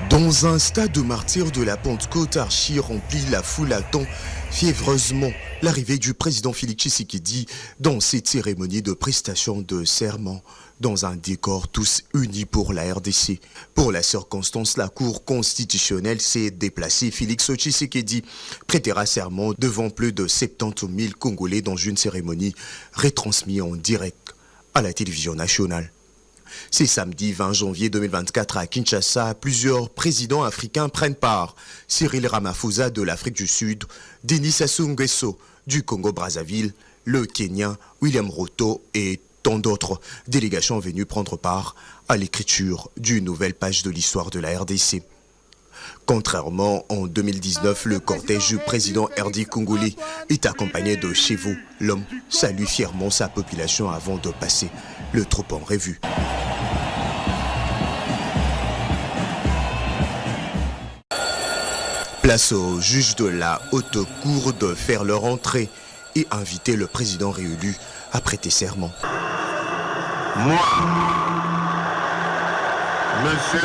Dans un stade de martyrs de la Pentecôte, Archi remplit la foule attend fiévreusement l'arrivée du président Félix Tshisekedi dans cette cérémonie de prestation de serment dans un décor tous unis pour la RDC. Pour la circonstance, la Cour constitutionnelle s'est déplacée. Félix Tshisekedi prêtera serment devant plus de 70 000 Congolais dans une cérémonie retransmise en direct à la télévision nationale. C'est samedi 20 janvier 2024 à Kinshasa, plusieurs présidents africains prennent part. Cyril Ramaphosa de l'Afrique du Sud, Denis Sassou Nguesso du Congo-Brazzaville, le Kenyan William Ruto et tant d'autres délégations venues prendre part à l'écriture d'une nouvelle page de l'histoire de la RDC. Contrairement en 2019, le cortège du président RD congolais est accompagné de chevaux. L'homme salue fièrement sa population avant de passer le troupeau en revue. Place aux juges de la haute cour de faire leur entrée et inviter le président réélu à prêter serment. Moi, Monsieur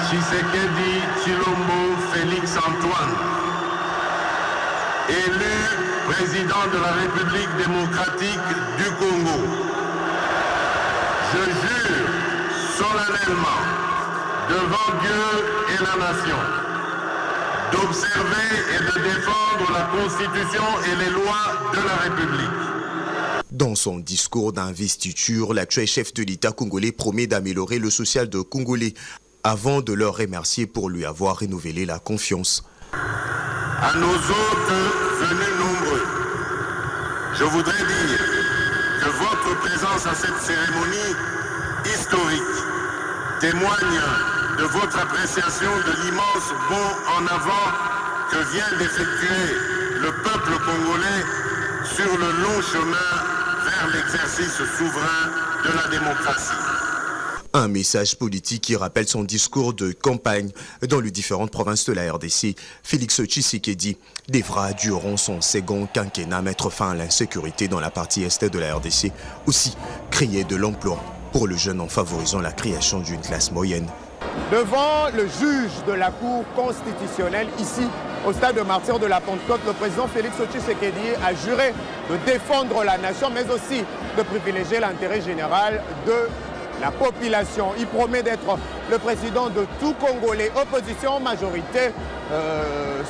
Tshisekedi Tshilombo Félix Antoine, élu président de la République démocratique du Congo, je jure solennellement devant Dieu et la nation d'observer et de défendre la Constitution et les lois de la République. Dans son discours d'investiture, l'actuel chef de l'État congolais promet d'améliorer le social de Congolais avant de leur remercier pour lui avoir renouvelé la confiance. À nos hôtes venus nombreux, je voudrais dire que votre présence à cette cérémonie historique témoigne de votre appréciation de l'immense bond en avant que vient d'effectuer le peuple congolais sur le long chemin vers l'exercice souverain de la démocratie. Un message politique qui rappelle son discours de campagne dans les différentes provinces de la RDC. Félix Tshisekedi devra, durant son second quinquennat, mettre fin à l'insécurité dans la partie est de la RDC, aussi créer de l'emploi pour le jeune en favorisant la création d'une classe moyenne. Devant le juge de la Cour constitutionnelle, ici, au stade de martyrs de la Pentecôte, le président Félix Tshisekedi a juré de défendre la nation, mais aussi de privilégier l'intérêt général de la population. Il promet d'être le président de tout Congolais, opposition, majorité,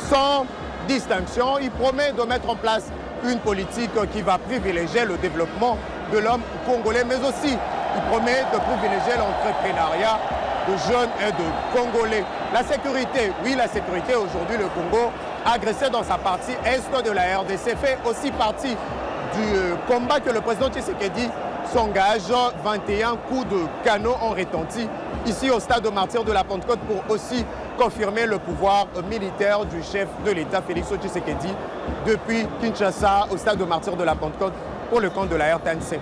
sans distinction. Il promet de mettre en place une politique qui va privilégier le développement de l'homme congolais, mais aussi il promet de privilégier l'entrepreneuriat de jeunes et de Congolais. La sécurité, oui, la sécurité aujourd'hui, le Congo, agressé dans sa partie est de la RDC, fait aussi partie du combat que le président Tshisekedi s'engage. 21 coups de canon ont retenti ici au stade de martyrs de la Pentecôte pour aussi confirmer le pouvoir militaire du chef de l'État, Félix Tshisekedi, depuis Kinshasa au stade de martyrs de la Pentecôte pour le compte de la RTNC.